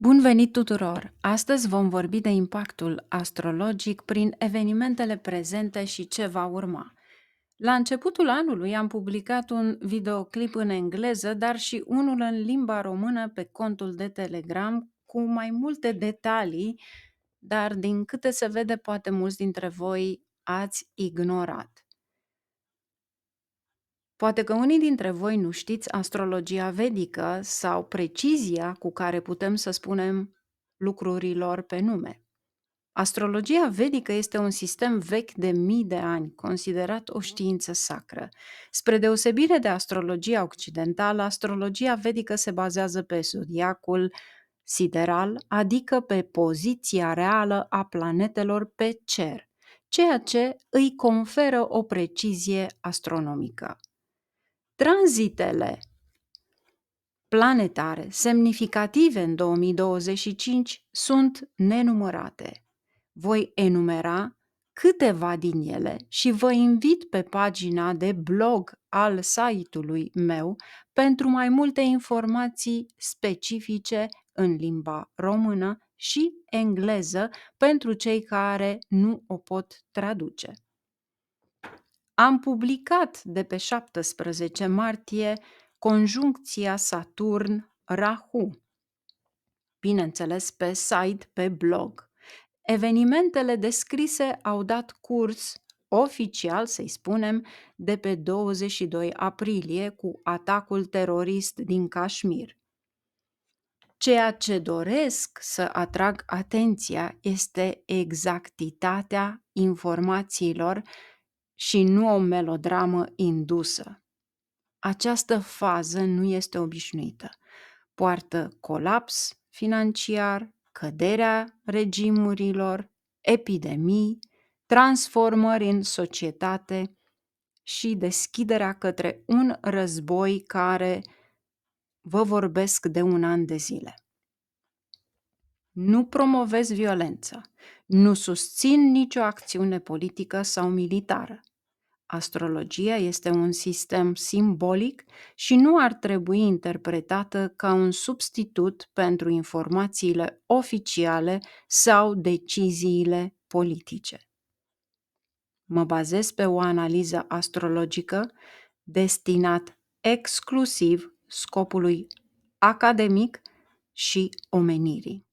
Bun venit tuturor! Astăzi vom vorbi de impactul astrologic prin evenimentele prezente și ce va urma. La începutul anului am publicat un videoclip în engleză, dar și unul în limba română pe contul de Telegram cu mai multe detalii, dar din câte se vede, poate mulți dintre voi ați ignorat. Poate că unii dintre voi nu știți astrologia vedică sau precizia cu care putem să spunem lucrurilor pe nume. Astrologia vedică este un sistem vechi de mii de ani, considerat o știință sacră. Spre deosebire de astrologia occidentală, astrologia vedică se bazează pe zodiacul sideral, adică pe poziția reală a planetelor pe cer, ceea ce îi conferă o precizie astronomică. Tranzitele planetare semnificative în 2025 sunt nenumărate. Voi enumera câteva din ele și vă invit pe pagina de blog al site-ului meu pentru mai multe informații specifice în limba română și engleză pentru cei care nu o pot traduce. Am publicat de pe 17 martie conjuncția Saturn-Rahu, bineînțeles pe site, pe blog. Evenimentele descrise au dat curs oficial, să-i spunem, de pe 22 aprilie cu atacul terorist din Kashmir. Ceea ce doresc să atrag atenția este exactitatea informațiilor și nu o melodramă indusă. Această fază nu este obișnuită. Poartă colaps financiar, căderea regimurilor, epidemii, transformări în societate și deschiderea către un război care vă vorbesc de un an de zile. Nu promovez violența, nu susțin nicio acțiune politică sau militară. Astrologia este un sistem simbolic și nu ar trebui interpretată ca un substitut pentru informațiile oficiale sau deciziile politice. Mă bazez pe o analiză astrologică destinat exclusiv scopului academic și omenirii.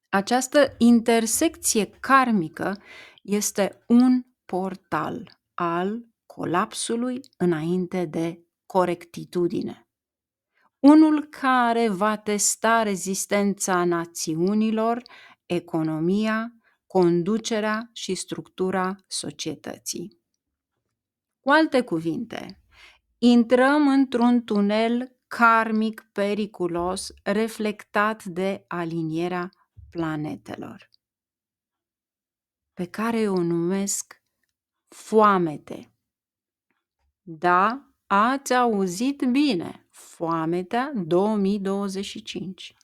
Această intersecție karmică este un portal al colapsului înainte de corectitudine. Unul care va testa rezistența națiunilor, economia, conducerea și structura societății. Cu alte cuvinte, intrăm într-un tunel karmic periculos reflectat de alinierea planetelor, pe care o numesc foamete. Da, ați auzit bine, foametea 2025.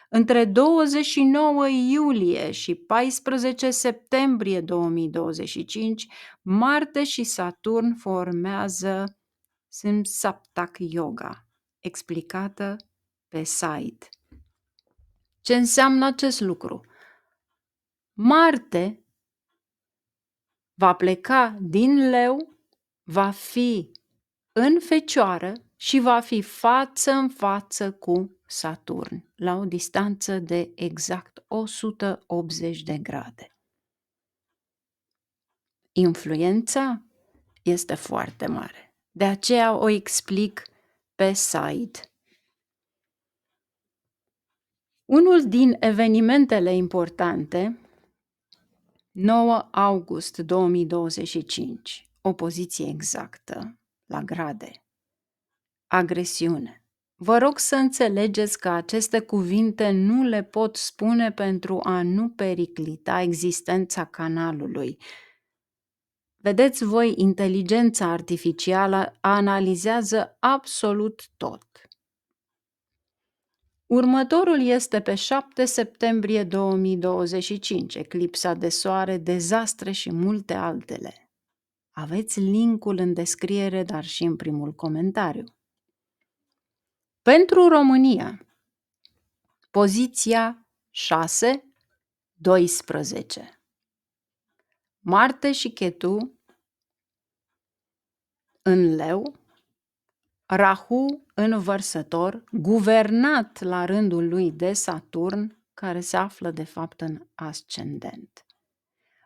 Între 29 iulie și 14 septembrie 2025, Marte și Saturn formează Samsaptak Yoga, explicată pe site. Ce înseamnă acest lucru? Marte va pleca din Leu, va fi în Fecioară și va fi față în față cu Saturn, la o distanță de exact 180 de grade. Influența este foarte mare, de aceea o explic pe site. Unul din evenimentele importante, 9 august 2025, o poziție exactă la grade, agresiune. Vă rog să înțelegeți că aceste cuvinte nu le pot spune pentru a nu periclita existența canalului. Vedeți voi, inteligența artificială analizează absolut tot. Următorul este pe 7 septembrie 2025, eclipsa de soare, dezastre și multe altele. Aveți linkul în descriere, dar și în primul comentariu. Pentru România, Poziția 6, 12. Marte și Ketu în Leu, Rahu în Vărsător, guvernat la rândul lui de Saturn, care se află de fapt în ascendent.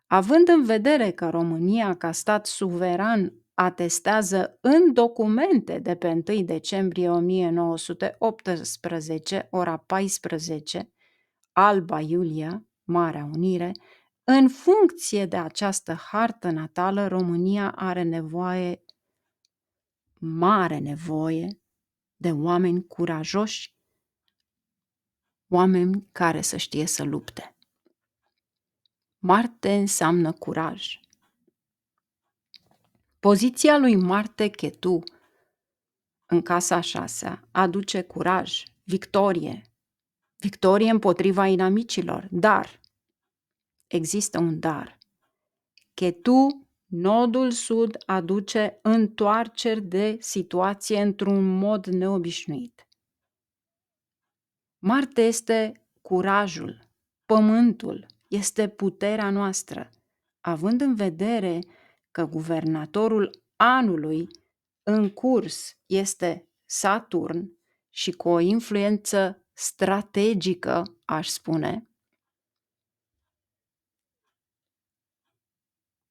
Având în vedere că România, ca stat suveran, atestează în documente de pe 1 decembrie 1918, ora 14, Alba Iulia, Marea Unire, în funcție de această hartă natală, România are mare nevoie de oameni curajoși, oameni care să știe să lupte. Marte înseamnă curaj. Poziția lui Marte-Ketu în casa a 6-a aduce curaj, victorie împotriva inamicilor, dar există un dar. Ketu, nodul sud, aduce întoarceri de situație într-un mod neobișnuit. Marte este curajul, pământul, este puterea noastră. Având în vedere că guvernatorul anului în curs este Saturn și cu o influență strategică, aș spune,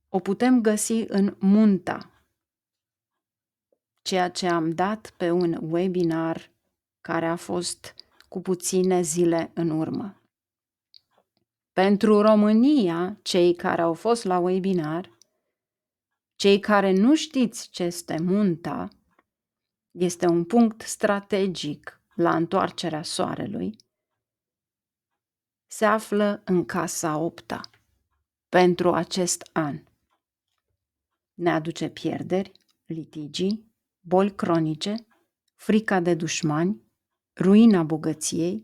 o putem găsi în Munta, ceea ce am dat pe un webinar care a fost cu puține zile în urmă. Pentru România, cei care au fost la webinar, cei care nu știți ce este Munta, este un punct strategic la întoarcerea soarelui, se află în casa 8-a pentru acest an. Ne aduce pierderi, litigii, boli cronice, frica de dușmani, ruina bogăției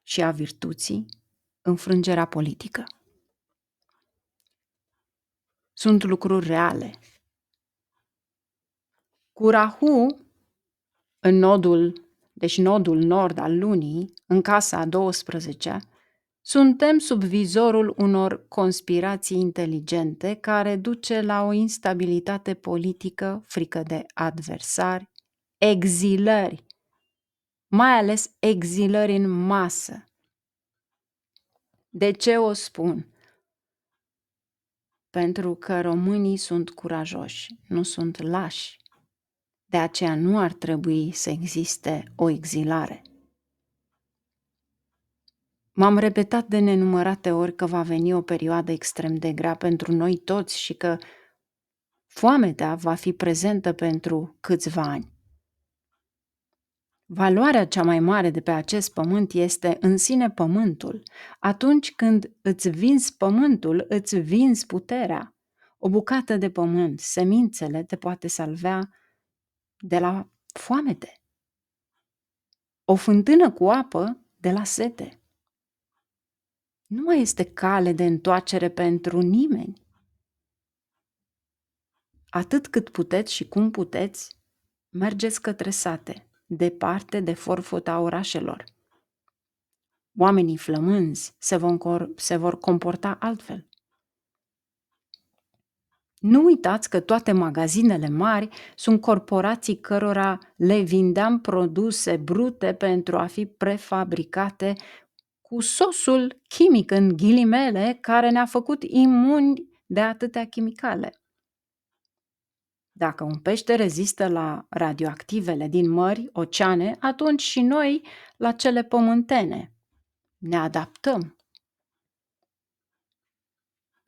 și a virtuții, înfrângerea politică. Sunt lucruri reale. Cu Rahu, în nodul nord al lunii, în casa a 12-a, suntem sub vizorul unor conspirații inteligente care duce la o instabilitate politică, frică de adversari, exilări, mai ales exilări în masă. De ce o spun? Pentru că românii sunt curajoși, nu sunt lași. De aceea nu ar trebui să existe o exilare. M-am repetat de nenumărate ori că va veni o perioadă extrem de grea pentru noi toți și că foametea va fi prezentă pentru câțiva ani. Valoarea cea mai mare de pe acest pământ este în sine pământul. Atunci când îți vinzi pământul, îți vinzi puterea. O bucată de pământ, semințele, te poate salva de la foamete. O fântână cu apă de la sete. Nu mai este cale de întoarcere pentru nimeni. Atât cât puteți și cum puteți, mergeți către sate, departe de forfota orașelor. Oamenii flămânzi se vor comporta altfel. Nu uitați că toate magazinele mari sunt corporații cărora le vindeam produse brute pentru a fi prefabricate cu sosul chimic în ghilimele care ne-a făcut imuni de atâtea chimicale. Dacă un pește rezistă la radioactivele din mări, oceane, atunci și noi la cele pământene. Ne adaptăm.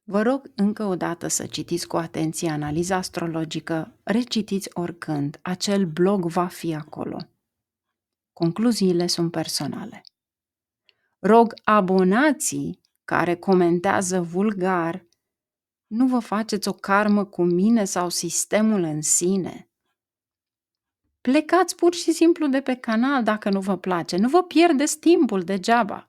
Vă rog încă o dată să citiți cu atenție analiza astrologică, recitiți oricând, acel blog va fi acolo. Concluziile sunt personale. Rog abonații care comentează vulgar, nu vă faceți o karmă cu mine sau sistemul în sine. Plecați pur și simplu de pe canal dacă nu vă place, nu vă pierdeți timpul degeaba.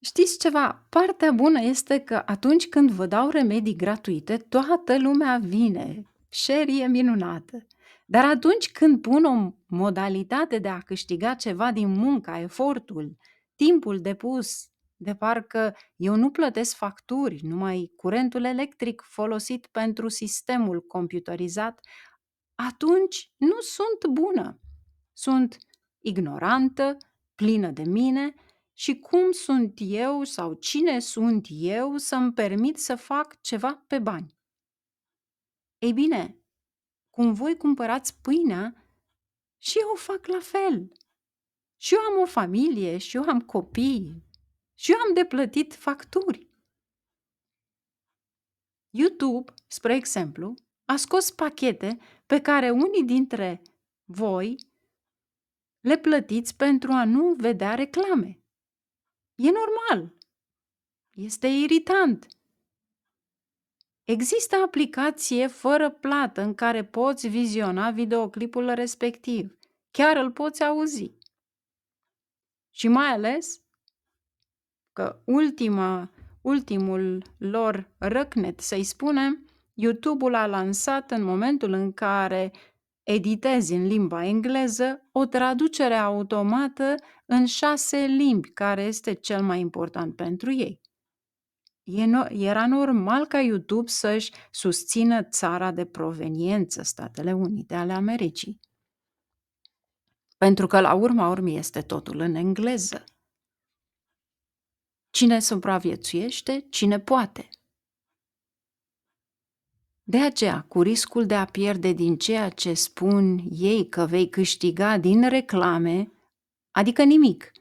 Știți ceva? Partea bună este că atunci când vă dau remedii gratuite, toată lumea vine. Share e minunată. Dar atunci când pun o modalitate de a câștiga ceva din munca, efortul, timpul depus, de parcă eu nu plătesc facturi, numai curentul electric folosit pentru sistemul computerizat, atunci nu sunt bună. Sunt ignorantă, plină de mine și cum sunt eu sau cine sunt eu să-mi permit să fac ceva pe bani. Ei bine, cum voi cumpărați pâinea, și eu fac la fel. Și eu am o familie, și eu am copii, și eu am de plătit facturi. YouTube, spre exemplu, a scos pachete pe care unii dintre voi le plătiți pentru a nu vedea reclame. E normal. Este iritant. Există aplicație fără plată în care poți viziona videoclipul respectiv. Chiar îl poți auzi. Și mai ales că ultimul lor răcnet, să-i spunem, YouTube-ul a lansat în momentul în care editezi în limba engleză o traducere automată în 6 limbi, care este cel mai important pentru ei. Era normal ca YouTube să-și susțină țara de proveniență, Statele Unite ale Americii. Pentru că la urma urmei este totul în engleză. Cine supraviețuiește, cine poate. De aceea, cu riscul de a pierde din ceea ce spun ei că vei câștiga din reclame, adică nimic,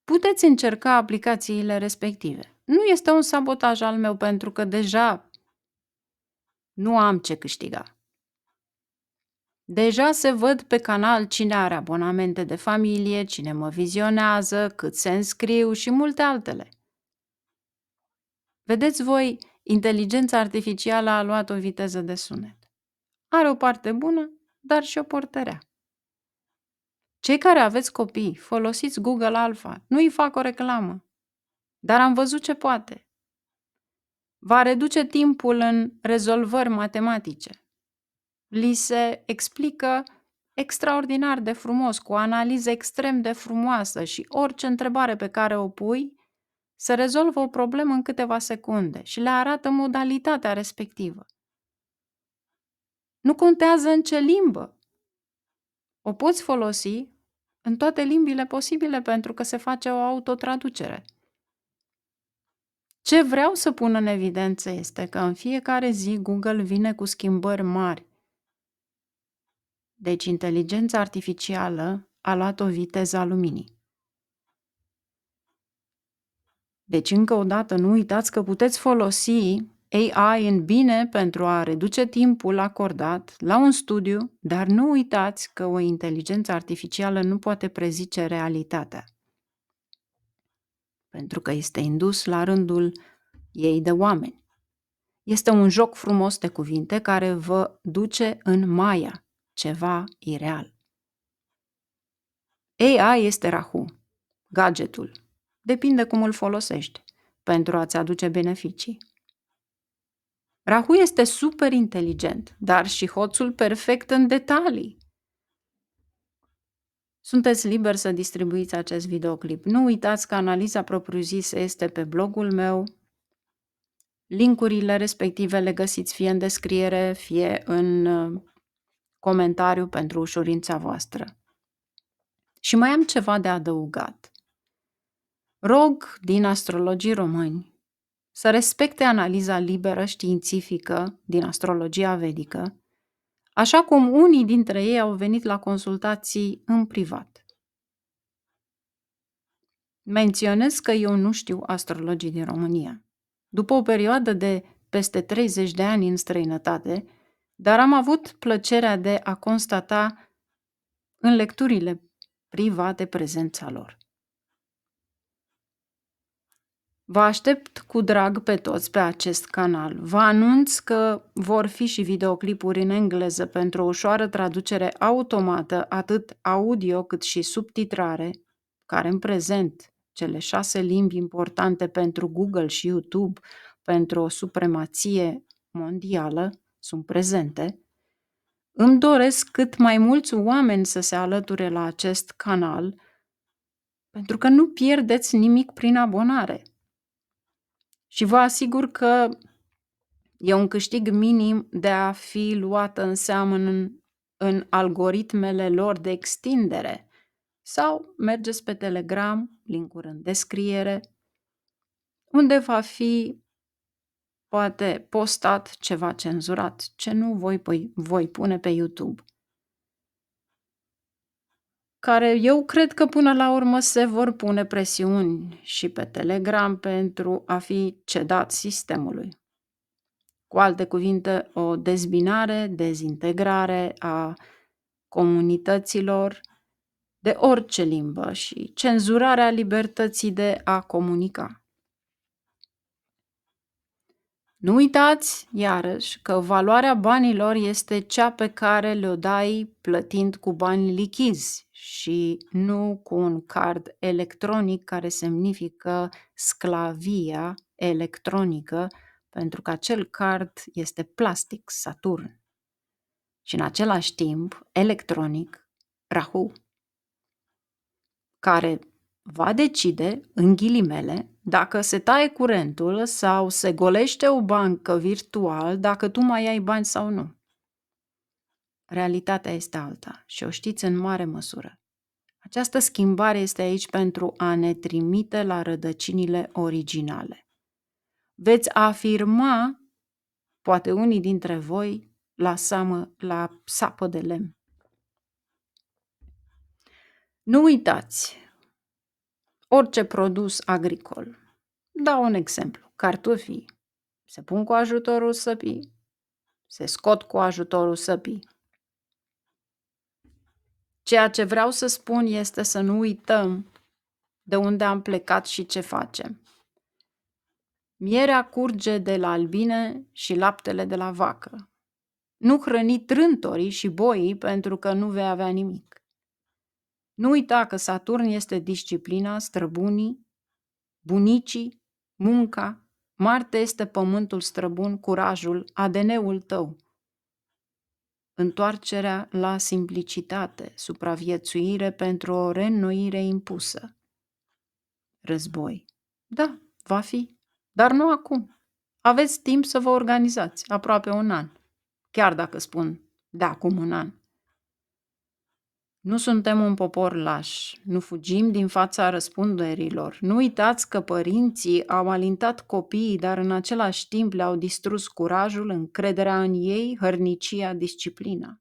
puteți încerca aplicațiile respective. Nu este un sabotaj al meu pentru că deja nu am ce câștiga. Deja se văd pe canal cine are abonamente de familie, cine mă vizionează, cât se înscriu și multe altele. Vedeți voi, inteligența artificială a luat o viteză de sunet. Are o parte bună, dar și o parte rea. Cei care aveți copii, folosiți Google Alpha, nu îi fac o reclamă, dar am văzut ce poate. Va reduce timpul în rezolvări matematice. Li se explică extraordinar de frumos, cu o analiză extrem de frumoasă și orice întrebare pe care o pui, se rezolvă o problemă în câteva secunde și le arată modalitatea respectivă. Nu contează în ce limbă. O poți folosi în toate limbile posibile pentru că se face o autotraducere. Ce vreau să pun în evidență este că în fiecare zi Google vine cu schimbări mari. Deci inteligența artificială a luat o viteză a luminii. Deci încă o dată nu uitați că puteți folosi AI în bine pentru a reduce timpul acordat la un studiu, dar nu uitați că o inteligență artificială nu poate prezice realitatea. Pentru că este indus la rândul ei de oameni. Este un joc frumos de cuvinte care vă duce în Maya, ceva ireal. AI este Rahu, gadgetul. Depinde cum îl folosești pentru a-ți aduce beneficii. Rahu este super inteligent, dar și hoțul perfect în detalii. Sunteți liberi să distribuiți acest videoclip. Nu uitați că analiza propriu-zisă este pe blogul meu. Linkurile respective le găsiți fie în descriere, fie în comentariu pentru ușurința voastră. Și mai am ceva de adăugat. Rog din astrologii români să respecte analiza liberă științifică din astrologia vedică, așa cum unii dintre ei au venit la consultații în privat. Menționez că eu nu știu astrologii din România. După o perioadă de peste 30 de ani în străinătate, dar am avut plăcerea de a constata în lecturile private prezența lor. Vă aștept cu drag pe toți pe acest canal. Vă anunț că vor fi și videoclipuri în engleză pentru o ușoară traducere automată, atât audio cât și subtitrare, care în prezent, cele 6 limbi importante pentru Google și YouTube, pentru o supremație mondială, sunt prezente. Îmi doresc cât mai mulți oameni să se alăture la acest canal, pentru că nu pierdeți nimic prin abonare. Și vă asigur că e un câștig minim de a fi luată în seamă în algoritmele lor de extindere. Sau mergeți pe Telegram, link-uri în descriere, unde va fi poate postat ceva cenzurat, ce nu voi pune pe YouTube. Care eu cred că până la urmă se vor pune presiuni și pe Telegram pentru a fi cedat sistemului. Cu alte cuvinte, o dezbinare, dezintegrare a comunităților de orice limbă și cenzurarea libertății de a comunica. Nu uitați, iarăși, că valoarea banilor este cea pe care le-o dai plătind cu bani lichizi și nu cu un card electronic care semnifică sclavia electronică, pentru că acel card este plastic, Saturn. Și în același timp, electronic, Rahu, care va decide, în ghilimele, dacă se taie curentul sau se golește o bancă virtual, dacă tu mai ai bani sau nu. Realitatea este alta și o știți în mare măsură. Această schimbare este aici pentru a ne trimite la rădăcinile originale. Veți afirma, poate unii dintre voi, la sapă de lemn. Nu uitați, orice produs agricol. Dau un exemplu. Cartofii se pun cu ajutorul săpii, se scot cu ajutorul săpii. Ceea ce vreau să spun este să nu uităm de unde am plecat și ce facem. Mierea curge de la albine și laptele de la vacă. Nu hrăni trântorii și boii pentru că nu vei avea nimic. Nu uita că Saturn este disciplina, străbunii, bunicii, munca. Marte este pământul străbun, curajul, ADN-ul tău. Întoarcerea la simplicitate, supraviețuire pentru o reînnoire impusă. Război. Da, va fi, dar nu acum. Aveți timp să vă organizați, aproape un an. Chiar dacă spun de acum un an. Nu suntem un popor laș, nu fugim din fața răspunderilor. Nu uitați că părinții au alintat copiii, dar în același timp le-au distrus curajul, încrederea în ei, hărnicia, disciplina.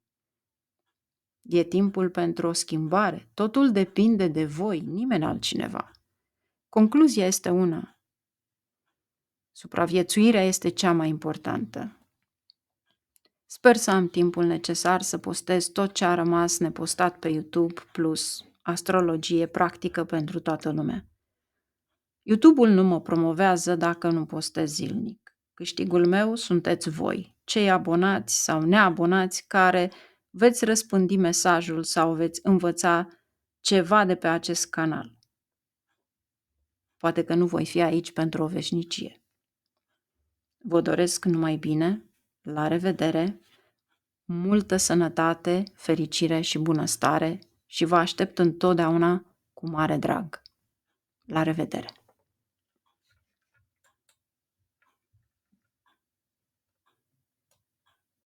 E timpul pentru o schimbare. Totul depinde de voi, nimeni altcineva. Concluzia este una. Supraviețuirea este cea mai importantă. Sper să am timpul necesar să postez tot ce a rămas nepostat pe YouTube plus astrologie practică pentru toată lumea. YouTube-ul nu mă promovează dacă nu postez zilnic. Câștigul meu sunteți voi, cei abonați sau neabonați care veți răspândi mesajul sau veți învăța ceva de pe acest canal. Poate că nu voi fi aici pentru o veșnicie. Vă doresc numai bine, la revedere, multă sănătate, fericire și bunăstare și vă aștept întotdeauna cu mare drag. La revedere!